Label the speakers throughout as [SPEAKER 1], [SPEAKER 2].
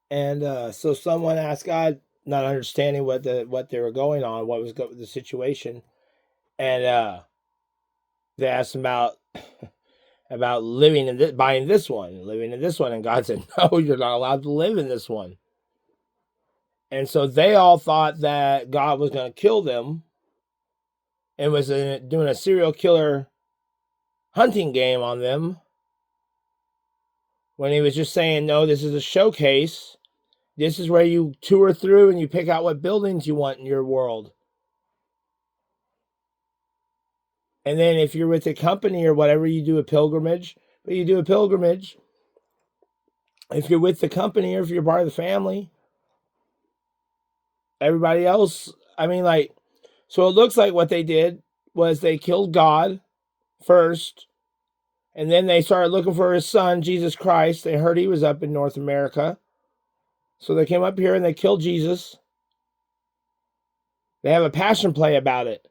[SPEAKER 1] And so someone asked God, not understanding what they were going on, what was the situation, and they asked him about living in this, buying this one, living in this one, and God said, "No, you're not allowed to live in this one." And so they all thought that God was going to kill them and was doing a serial killer hunting game on them, when he was just saying, "No, this is a showcase. This is where you tour through and you pick out what buildings you want in your world. And then if you're with a company or whatever, you do a pilgrimage. But you do a pilgrimage if you're with the company or if you're part of the family. Everybody else, I mean, like, so it looks like what they did was they killed God first, and then they started looking for his son, Jesus Christ. They heard he was up in North America. So they came up here and they killed Jesus. They have a passion play about it.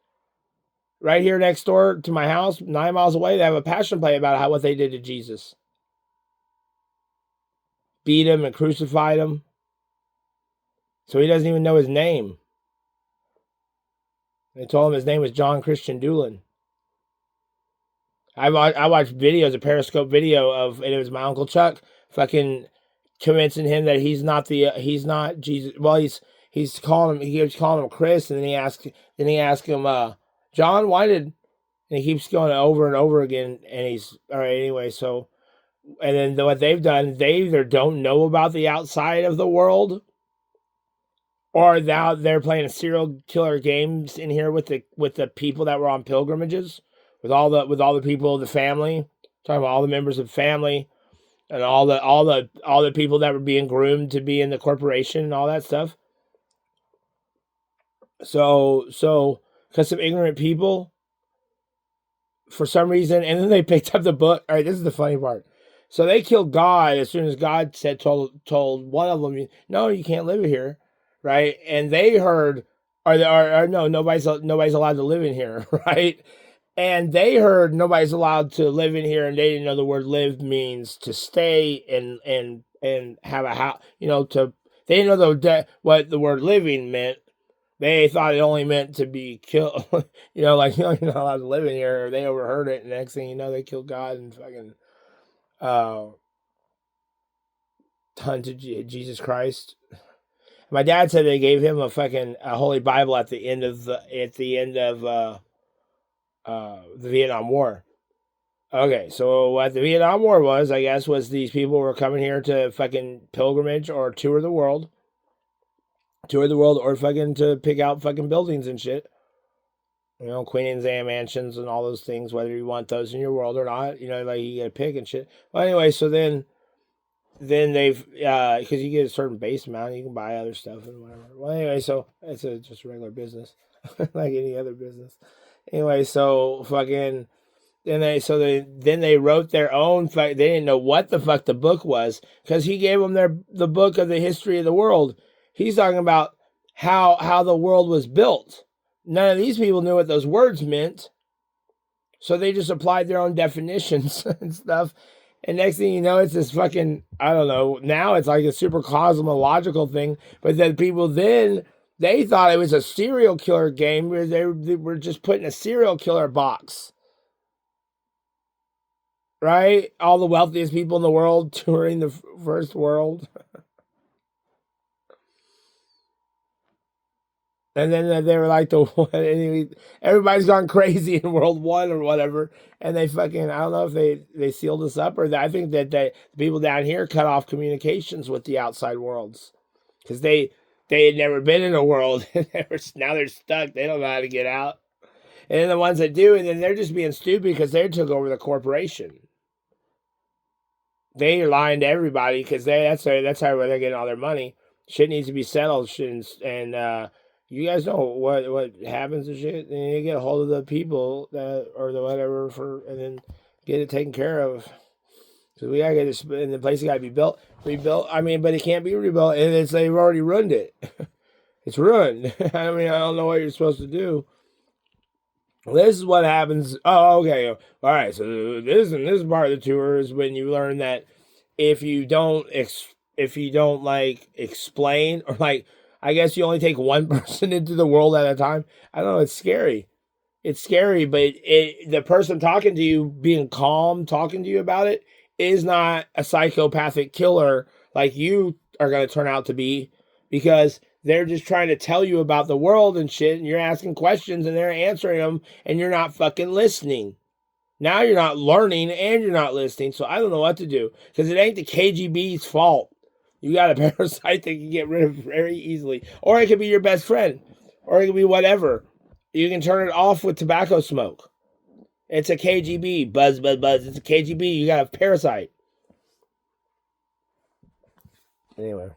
[SPEAKER 1] Right here next door to my house, 9 miles away, they have a passion play about what they did to Jesus. Beat him and crucified him. So he doesn't even know his name. They told him his name was John Christian Doolin. I watched videos, a Periscope video of, and it was my Uncle Chuck fucking convincing him that he's not Jesus. Well, he's calling him, he keeps calling him Chris, and then he asked him, John, why did, and he keeps going over and over again, and he's all right anyway. So, and then what they've done, they either don't know about the outside of the world, or now they're playing serial killer games in here with the people that were on pilgrimages, with all the people of the family, talking about all the members of the family, and all the people that were being groomed to be in the corporation and all that stuff. So because some ignorant people, for some reason, and then they picked up the book. All right, this is the funny part. So they killed God as soon as God told one of them, "No, you can't live here," right? And they heard, or no, nobody's allowed to live in here, right? And they heard nobody's allowed to live in here, and they didn't know the word "live" means to stay and have a house. They didn't know what the word "living" meant. They thought it only meant to be killed. Like, you're not allowed to live in here. Or they overheard it, and the next thing you know, they killed God and fucking uh, hunted Jesus Christ. My dad said they gave him a Holy Bible at the end of the Vietnam War. Okay, so what the Vietnam War was, I guess, was these people were coming here to fucking pilgrimage or tour the world, or fucking to pick out fucking buildings and shit. Queen Anne mansions and all those things, whether you want those in your world or not. Like, you get to pick and shit. Well, anyway, so then they've because you get a certain base amount, you can buy other stuff and whatever. Well, anyway, so it's just a regular business, like any other business. Anyway, so fucking then they wrote their own. They didn't know what the fuck the book was, because he gave them the book of the history of the world. He's talking about how the world was built. None of these people knew what those words meant, so they just applied their own definitions and stuff. And next thing you know, it's this fucking, I don't know. Now it's like a super cosmological thing. But then people they thought it was a serial killer game, where they were just put in a serial killer box. Right? All the wealthiest people in the world touring the first world. And then they were like, everybody's gone crazy in World One or whatever. And they fucking, I don't know if they sealed us up, or I think that the people down here cut off communications with the outside worlds. Because they had never been in a world. And now they're stuck. They don't know how to get out. And then the ones that do, and then they're just being stupid because they took over the corporation. They're lying to everybody because that's how they're getting all their money. Shit needs to be settled. And you guys know what happens and shit. And you get a hold of the people or the whatever and then get it taken care of. Because we gotta get this, and the place gotta be rebuilt. I mean, but it can't be rebuilt, and they've already ruined it. It's ruined. I mean, I don't know what you're supposed to do. This is what happens. Oh, okay. All right. So this part of the tour is when you learn that if you don't if you don't like explain, or like, I guess you only take one person into the world at a time. I don't know. It's scary. It's scary, but the person talking to you, being calm, talking to you about it, is not a psychopathic killer like you are going to turn out to be, because they're just trying to tell you about the world and shit, and you're asking questions and they're answering them, and you're not fucking listening. Now you're not learning and you're not listening, so I don't know what to do, because it ain't the KGB's fault. You got a parasite that can get rid of very easily, or it could be your best friend, or it could be whatever. You can turn it off with tobacco smoke. It's a KGB. Buzz, buzz, buzz. It's a KGB. You got a parasite. Anyway.